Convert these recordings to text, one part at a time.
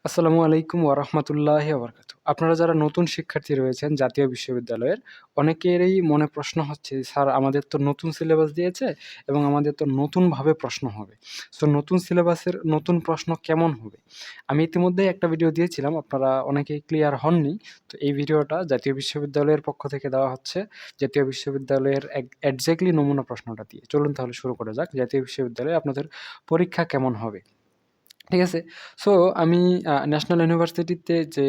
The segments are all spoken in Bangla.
আসসালামু আলাইকুম ওয়া রাহমাতুল্লাহি ওয়া বারাকাতুহু। আপনারা যারা নতুন শিক্ষার্থী রয়েছেন জাতীয় বিশ্ববিদ্যালয়ের, অনেকেরই মনে প্রশ্ন হচ্ছে, "স্যার আমাদের তো নতুন সিলেবাস দিয়েছে এবং আমাদের তো নতুনভাবে প্রশ্ন হবে। সো নতুন সিলেবাসের নতুন প্রশ্ন কেমন হবে?" আমি ইতিমধ্যেই একটা ভিডিও দিয়েছিলাম, আপনারা অনেকেই ক্লিয়ার হননি। তো এই ভিডিওটা জাতীয় বিশ্ববিদ্যালয়ের পক্ষ থেকে দেওয়া হচ্ছে। জাতীয় বিশ্ববিদ্যালয়ের এক্সাক্টলি নমুনা প্রশ্নটা দিয়ে। চলুন তাহলে শুরু করা যাক। জাতীয় বিশ্ববিদ্যালয়ে আপনাদের পরীক্ষা কেমন হবে? ঠিক আছে? সো আমি ন্যাশনাল ইউনিভার্সিটিতে যে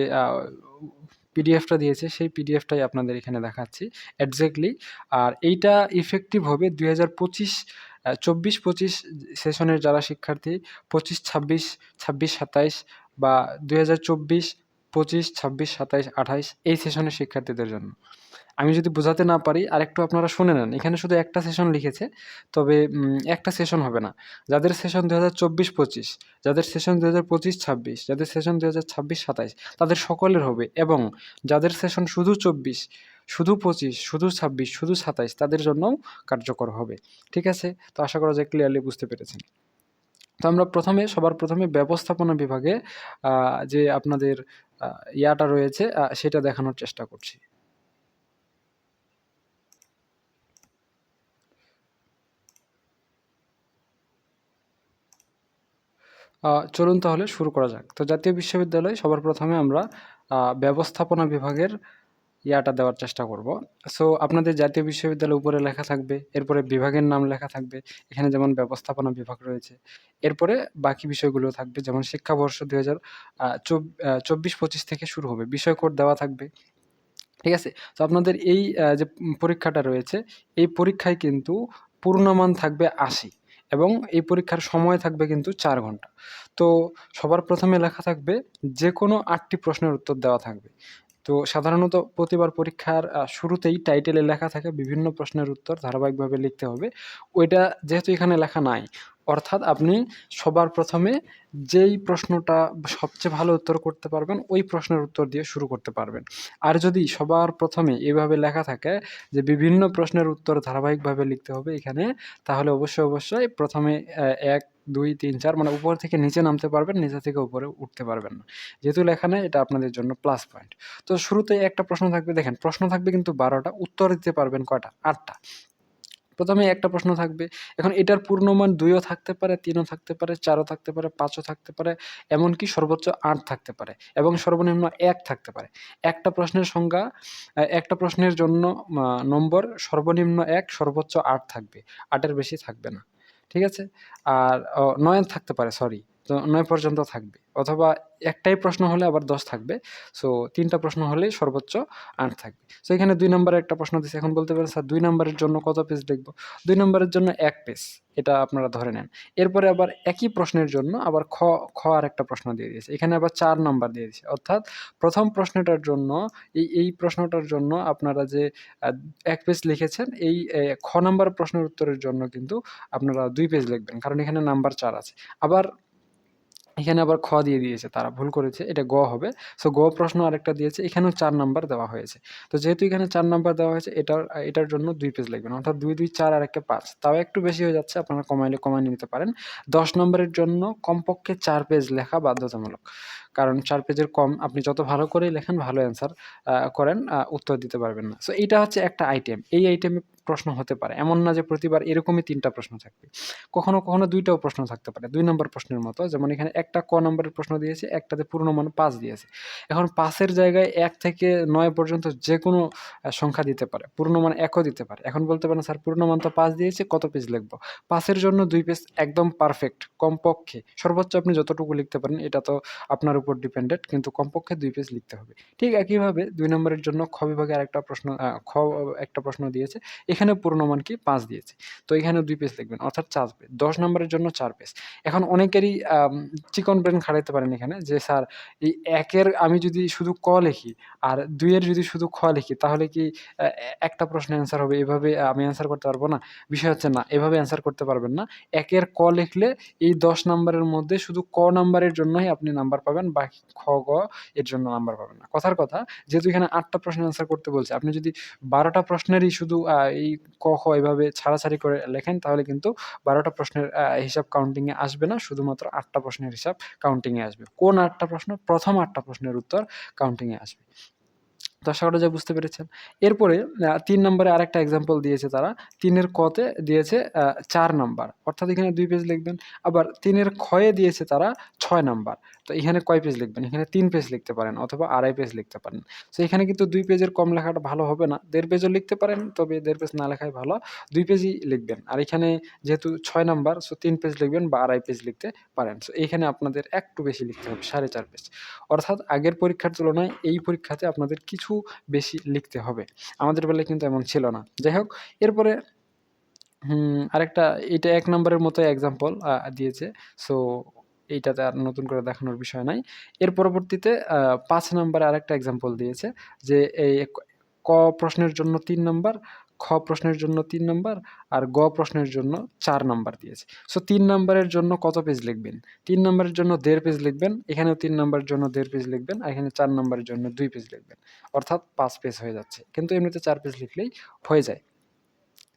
পিডিএফটা দিয়েছে, সেই পিডিএফটাই আপনাদের এখানে দেখাচ্ছি এক্সাক্টলি। আর এইটা ইফেক্টিভ হবে ২০২৫ ২৪-২৫ সেশনের যারা শিক্ষার্থী ২৫-২৬, ২৬-২৭ বা ২০২৪, ২৫, ২৬, ২৭, ২৮ এই সেশনের শিক্ষার্থীদের জন্য। আমি যদি বোঝাতে না পারি আরেকটু আপনারা শুনে নেন। এখানে শুধু একটা সেশন লিখেছে। তবে একটা সেশন হবে না। যাদের সেশন ২০২৪-২৫, যাদের সেশন ২০২৫-২৬, যাদের সেশন ২০২৬-২৭ তাদের সকলের হবে এবং যাদের সেশন শুধু ২৪, শুধু ২৫, শুধু ২৬, শুধু ২৭ তাদের জন্যও কার্যকর হবে। ঠিক আছে? তো আশা করা যায় ক্লিয়ারলি বুঝতে পেরেছেন। তো আমরা সবার প্রথমে ব্যবস্থাপনা বিভাগে যে আপনাদের ইয়াটা রয়েছে সেটা দেখানোর চেষ্টা করছি। চলুন তাহলে শুরু করা যাক। তো জাতীয় বিশ্ববিদ্যালয় সবার প্রথমে আমরা ব্যবস্থাপনা বিভাগের ইয়াটা দেওয়ার চেষ্টা করব। সো আপনাদের জাতীয় বিশ্ববিদ্যালয় উপরে লেখা থাকবে, এরপরে বিভাগের নাম লেখা থাকবে। এখানে যেমন ব্যবস্থাপনা বিভাগ রয়েছে। এরপরে বাকি বিষয়গুলো থাকবে যেমন শিক্ষাবর্ষ ২০০০ ২৪-২৫ থেকে শুরু হবে। বিষয় কোড দেওয়া থাকবে। ঠিক আছে? তো আপনাদের এই যে পরীক্ষাটা রয়েছে, এই পরীক্ষায় কিন্তু পূর্ণমান থাকবে ৮০ এবং এই পরীক্ষার সময় থাকবে কিন্তু ৪ ঘন্টা। তো সবার প্রথমে লেখা থাকবে যেকোনো ৮ টি প্রশ্নের উত্তর দেওয়া থাকবে। তো সাধারণত প্রতিবার পরীক্ষার শুরুতেই টাইটেলে লেখা থাকে বিভিন্ন প্রশ্নের উত্তর ধারাবাহিকভাবে লিখতে হবে। ওইটা যেহেতু এখানে লেখা নাই, অর্থাৎ আপনি সবার প্রথমে যেই প্রশ্নটা সবচেয়ে ভালো উত্তর করতে পারবেন, ওই প্রশ্নের উত্তর দিয়ে শুরু করতে পারবেন। আর যদি সবার প্রথমে এভাবে লেখা থাকে যে বিভিন্ন প্রশ্নের উত্তর ধারাবাহিকভাবে লিখতে হবে এখানে, তাহলে অবশ্যই প্রথমে ১, ২, ৩, ৪ মানে উপর থেকে নিচে নামতে পারবেন, নিচে থেকে উপরে উঠতে পারবেন না। যেহেতু লেখা নাই এটা আপনাদের জন্য প্লাস পয়েন্ট। তো শুরুতেই একটা প্রশ্ন থাকবে, দেখেন প্রশ্ন থাকবে কিন্তু ১২ টা, উত্তর দিতে পারবেন কয়টা? ৮ টা। প্রথমেই একটা প্রশ্ন থাকবে। এখন এটার পূর্ণমান ২ ও থাকতে পারে, ৩ ও থাকতে পারে, ৪ ও থাকতে পারে, ৫ ও থাকতে পারে, এমনকি সর্বোচ্চ ৮ থাকতে পারে এবং সর্বনিম্ন ১ থাকতে পারে। একটা প্রশ্নের সংজ্ঞা, একটা প্রশ্নের জন্য নম্বর সর্বনিম্ন ১, সর্বোচ্চ ৮ থাকবে। ৮ এর বেশি থাকবে না। ঠিক আছে? আর ৯ থাকতে পারে, সরি। তো ৯ পর্যন্ত থাকবে। অথবা একটাই প্রশ্ন হলে আবার ১০ থাকবে। সো ৩ টা প্রশ্ন হলেই সর্বোচ্চ ৮ থাকবে। সো এখানে ২ নাম্বারের একটা প্রশ্ন দিছে। এখন বলতে পারেন, "স্যার ২ নাম্বারের জন্য কত পেজ লিখব?" ২ নাম্বারের জন্য ১ পেজ। এটা আপনারা ধরে নেন। এরপরে আবার একই প্রশ্নের জন্য আবার আরেকটা প্রশ্ন দিয়ে দিয়েছে। এখানে আবার ৪ নাম্বার দিয়ে দিছে। অর্থাৎ ১ম প্রশ্নটার জন্য এই প্রশ্নটার জন্য আপনারা যে ১ পেজ লিখেছেন, এই খ নাম্বার প্রশ্নের উত্তরের জন্য কিন্তু আপনারা ২ পেজ লিখবেন। কারণ এখানে নাম্বার ৪ আছে। আবার এখানে আবার খ দিয়ে দিয়েছে, তারা ভুল করেছে। এটা গ হবে। সো গ প্রশ্ন আরেকটা দিয়েছে। এখানেও ৪ নাম্বার দেওয়া হয়েছে। তো যেহেতু এখানে ৪ নাম্বার দেওয়া হয়েছে এটার জন্য ২ পেজ লিখবেন। অর্থাৎ ২, ২, ৪ আর ১ ৫। তাও একটু বেশি হয়ে যাচ্ছে। আপনারা কমাইলে কমায় নিতে পারেন। ১০ নম্বরের জন্য কমপক্ষে ৪ পেজ লেখা বাধ্যতামূলক। কারণ ৪ পেজের কম আপনি যত ভালো করেই লেখেন, ভালো অ্যান্সার করেন, উত্তর দিতে পারবেন না। সো এইটা হচ্ছে একটা আইটেম। এই আইটেমে প্রশ্ন হতে পারে। এমন না যে প্রতিবার এরকমই ৩ টা প্রশ্ন থাকবে। কখনো ২ টাও প্রশ্ন থাকতে পারে। ২ নাম্বার প্রশ্নের মতো। যেমন এখানে একটা ক নাম্বারের প্রশ্ন দিয়েছে, একটাতে পূর্ণমান ৫ দিয়েছে। এখন ৫ এর জায়গায় ১ থেকে ৯ পর্যন্ত যেকোনো সংখ্যা দিতে পারে। পূর্ণমান ১ ও দিতে পারে। এখন বলতে পারেন, "স্যার পূর্ণমান তো ৫ দিয়েছে, কত পেজ লিখব?" ৫ এর জন্য ২ পেজ একদম পারফেক্ট। কমপক্ষে সর্বোচ্চ আপনি যতটুকু লিখতে পারেন এটা তো আপনার উপর ডিপেন্ডেন্ট। কিন্তু কমপক্ষে ২ পেজ লিখতে হবে। ঠিক একইভাবে ২ নম্বরের জন্য খ বিভাগে আরেকটা প্রশ্ন, একটা প্রশ্ন দিয়েছে। এখানেও পূর্ণমান কি ৫ দিয়েছে। তো এখানেও ২ পেজ লিখবেন। অর্থাৎ ৪ পেজ। ১০ নম্বরের জন্য ৪ পেজ। এখন অনেকেরই চিকন ব্রেন খাটাইতে পারেন এখানে যে, "স্যার এই ১ এর আমি যদি শুধু ক লিখি আর ২ এর যদি শুধু খ লিখি তাহলে কি অ্যা একটা প্রশ্নের অ্যান্সার হবে? এভাবে আমি অ্যান্সার করতে পারব না?" বিষয় হচ্ছে না, এভাবে অ্যান্সার করতে পারবেন না। ১ এর ক লিখলে এই ১০ নাম্বারের মধ্যে শুধু ক নাম্বারের জন্যই আপনি নাম্বার পাবেন, বাকি খ, গ এর জন্য নাম্বার পাবেন না। কথার কথা, যেহেতু এখানে 8টা প্রশ্নের অ্যান্সার করতে বলছে, আপনি যদি 12টা প্রশ্নেরই শুধু এই ক, খ এভাবে ছাড়াছাড়ি করে লেখেন, তাহলে কিন্তু 12টা প্রশ্নের হিসাব কাউন্টিং এ আসবে না, শুধুমাত্র 8টা প্রশ্নের হিসাব কাউন্টিং এ আসবে। কোন 8টা প্রশ্ন? প্রথম 8টা প্রশ্নের উত্তর কাউন্টিং এ আসবে। তো আশা করা যায় বুঝতে পেরেছেন। এরপরে 3 নম্বরে আরেকটা এক্সাম্পল দিয়েছে তারা। 3 এর ক তে দিয়েছে 4 নাম্বার। অর্থাৎ এখানে 2 পেজ লিখবেন। আবার 3 এর খ এ দিয়েছে তারা 6 নাম্বার। তো এখানে কয় পেজ লিখবেন? এখানে 3 পেজ লিখতে পারেন অথবা 2.5 পেজ লিখতে পারেন। সো এখানে কিন্তু 2 পেজের কম লেখাটা ভালো হবে না। 1.5 পেজও লিখতে পারেন, তবে 1.5 পেজ না লেখাই ভালো। 2 পেজই লিখবেন। আর এখানে যেহেতু 6 নাম্বার, সো 3 পেজ লিখবেন বা 2.5 পেজ লিখতে পারেন। সো এইখানে আপনাদের একটু বেশি লিখতে হবে, 4.5 পেজ। অর্থাৎ আগের পরীক্ষার তুলনায় এই পরীক্ষাতে আপনাদের কিছু বেশি লিখতে হবে। আমাদের বেলায় কিন্তু এমন ছিল না। যাই হোক, এরপরে আরেকটা, এটা 1 নম্বরের মতো এক্সাম্পল দিয়েছে। সো এইটাতে আর নতুন করে দেখানোর বিষয় নাই। এর পরবর্তীতে 5 নম্বরে আরেকটা এক্সাম্পল দিয়েছে যে এই ক প্রশ্নের জন্য 3 নাম্বার, খ প্রশ্নের জন্য 3 নাম্বার আর গ প্রশ্নের জন্য 4 নাম্বার দিয়েছে। সো 3 নাম্বারের জন্য কত পেজ লিখবেন? 3 নাম্বারের জন্য 1.5 পেজ লিখবেন, এখানেও 3 নাম্বারের জন্য 1.5 পেজ লিখবেন, আর এখানে 4 নাম্বারের জন্য 2 পেজ লিখবেন। অর্থাৎ 5 পেজ হয়ে যাচ্ছে। কিন্তু এমনিতে 4 পেজ লিখলেই হয়ে যায়।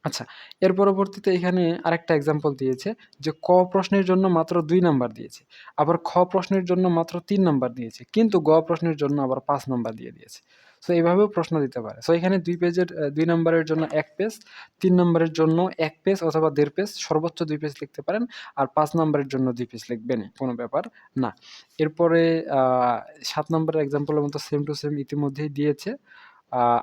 আচ্ছা, এর পরবর্তীতে এখানে আরেকটা এক্সাম্পল দিয়েছে যে ক প্রশ্নের জন্য মাত্র 2 নাম্বার দিয়েছে। আবার খ প্রশ্নের জন্য মাত্র 3 নাম্বার দিয়েছে। কিন্তু গ প্রশ্নের জন্য আবার 5 নাম্বার দিয়ে দিয়েছে। সো এভাবেও প্রশ্ন দিতে পারে। সো এখানে 2 পেজের 2 নাম্বারের জন্য 1 পেজ, 3 নাম্বারের জন্য 1 পেজ অথবা 1.5 পেজ, সর্বোচ্চ 2 পেজ লিখতে পারেন। আর 5 নাম্বারের জন্য 2 পেজ লিখবেনই, কোনো ব্যাপার না। এরপরে 7 নাম্বারের এক্সাম্পলের মতো সেম টু সেম ইতিমধ্যেই দিয়েছে।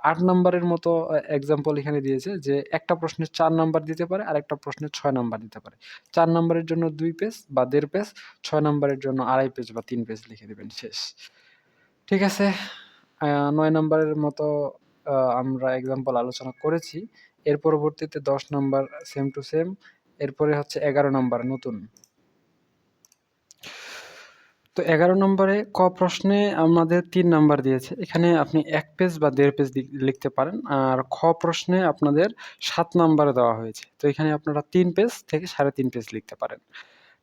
8 নাম্বারের মতো এক্সাম্পল এখানে দিয়েছে যে একটা প্রশ্নের 4 নাম্বার দিতে পারে, আরেকটা প্রশ্নের 6 নাম্বার দিতে পারে। 4 নাম্বারের জন্য 2 পেজ বা 1.5 পেজ, 6 নাম্বারের জন্য 2.5 পেজ বা 3 পেজ লিখে দিবেন, শেষ। ঠিক আছে? 9 নাম্বারের মতো আমরা এক্সাম্পল আলোচনা করেছি। এর পরবর্তীতে 10 নাম্বার সেম টু সেম। এরপরে হচ্ছে 11 নাম্বার নতুন। তো 11 নম্বরে ক প্রশ্নে আমাদের 3 নাম্বার দিয়েছে। এখানে আপনি 1 পেজ বা 1.5 পেজ লিখতে পারেন। আর খ প্রশ্নে আপনাদের 7 নাম্বার দেওয়া হয়েছে। তো এখানে আপনারা 3 পেজ থেকে 3.5 পেজ লিখতে পারেন।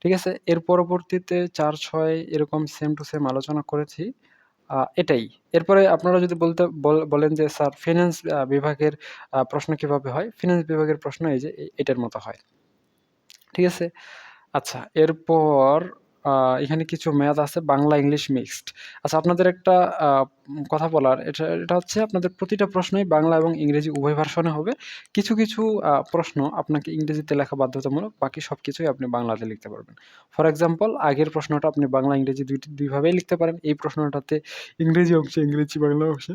ঠিক আছে? এর পরবর্তীতে 4, 6 এরকম সেম টু সেম আলোচনা করেছি। এটাই। এরপরে আপনারা যদি বলেন যে স্যার ফিন্যান্স বিভাগের প্রশ্ন কিভাবে হয়? ফিন্যান্স বিভাগের প্রশ্ন এই যে এটার মতো হয়। ঠিক আছে? আচ্ছা, এরপর আ এখানে কিছু ম্যাথ আছে, বাংলা ইংলিশ মিক্সড। আচ্ছা, আপনাদের একটা কথা বলার, এটা হচ্ছে আপনাদের প্রতিটা প্রশ্নই বাংলা এবং ইংরেজি উভয় ভার্সনে হবে। কিছু, কিছু প্রশ্ন আপনাকে ইংরেজিতে লেখা বাধ্যতামূলক, বাকি সবকিছুই আপনি বাংলাতে লিখতে পারবেন। ফর এক্সাম্পল, আগের প্রশ্নটা আপনি বাংলা ইংরেজি ২ ভাবেই লিখতে পারেন। এই প্রশ্নটাতে ইংরেজি অংশে ইংরেজি, বাংলা অংশে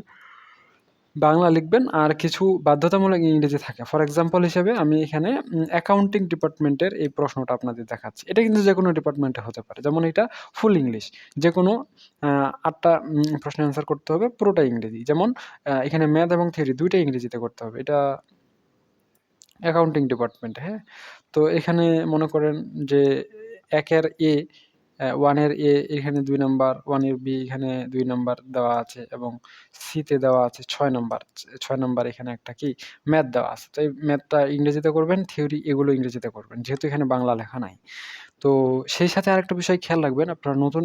বাংলা লিখবেন, আর কিছু বাধ্যতামূলক ইংরেজি থাকে। ফর এক্সাম্পল হিসেবে আমি এখানে অ্যাকাউন্টিং ডিপার্টমেন্টের এই প্রশ্নটা আপনাদের দেখাচ্ছি। এটা কিন্তু যেকোনো ডিপার্টমেন্টে হতে পারে। যেমন এটা ফুল ইংলিশ। যেকোনো ৮ টা প্রশ্নের অ্যান্সার করতে হবে, পুরোটাই ইংরেজি। যেমন এখানে ম্যাথ এবং থিওরি ২ টাই ইংরেজিতে করতে হবে। এটা অ্যাকাউন্টিং ডিপার্টমেন্ট, হ্যাঁ? তো এখানে মনে করেন যে ১ এর এ, 1 এর এ এখানে 2 নাম্বার, 1 এর বি এখানে 2 নাম্বার দেওয়া আছে এবং সি-তে দেওয়া আছে 6 নাম্বার। 6 নাম্বার এখানে একটা কি ম্যাথ দেওয়া আছে। তো এই ম্যাথটা ইংরেজিতে করবেন, থিওরি এগুলো ইংরেজিতে করবেন। যেহেতু এখানে বাংলা লেখা নাই। তো সেই সাথে আরেকটা বিষয় খেয়াল রাখবেন, আপনারা নতুন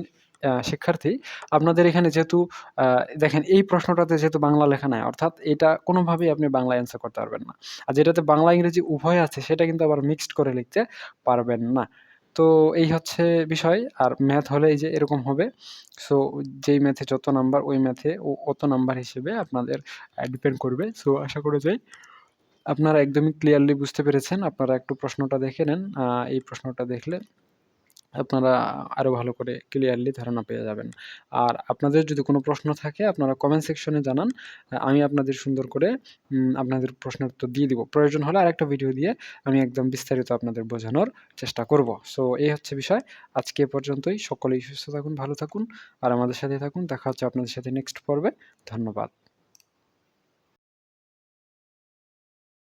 শিক্ষার্থী, আপনাদের এখানে যেহেতু আ দেখেন এই প্রশ্নটাতে যেহেতু বাংলা লেখা নাই, অর্থাৎ এটা কোনোভাবেই আপনি বাংলায় অ্যান্সার করতে পারবেন না। আর যেটাতে বাংলা ইংরেজি উভয় আছে সেটা কিন্তু আবার মিক্সড করে লিখতে পারবেন না। তো এই হচ্ছে বিষয়। আর ম্যাথ হলে এই যে এরকম হবে। সো যেই ম্যাথে যত নাম্বার ওই ম্যাথে অত নাম্বার হিসেবে আপনাদের ডিপেন্ড করবে। সো আশা করা যায় আপনারা একদমই ক্লিয়ারলি বুঝতে পেরেছেন। আপনারা একটু প্রশ্নটা দেখে নেন। এই প্রশ্নটা দেখলে আপনারা আরো ভালো করে ক্লিয়ারলি ধারণা পেয়ে যাবেন। আর আপনাদের যদি কোনো প্রশ্ন থাকে আপনারা কমেন্ট সেকশনে জানান। আমি আপনাদের সুন্দর করে আপনাদের প্রশ্নের উত্তর দিয়ে দিব। প্রয়োজন হলে আরেকটা ভিডিও দিয়ে আমি একদম বিস্তারিত আপনাদের বোঝানোর চেষ্টা করব। সো এই হচ্ছে বিষয়। আজকে এ পর্যন্তই। সকলেই সুস্থ থাকুন, ভালো থাকুন আর আমাদের সাথেই থাকুন। দেখা হচ্ছে আপনাদের সাথে নেক্সট পর্বে। ধন্যবাদ।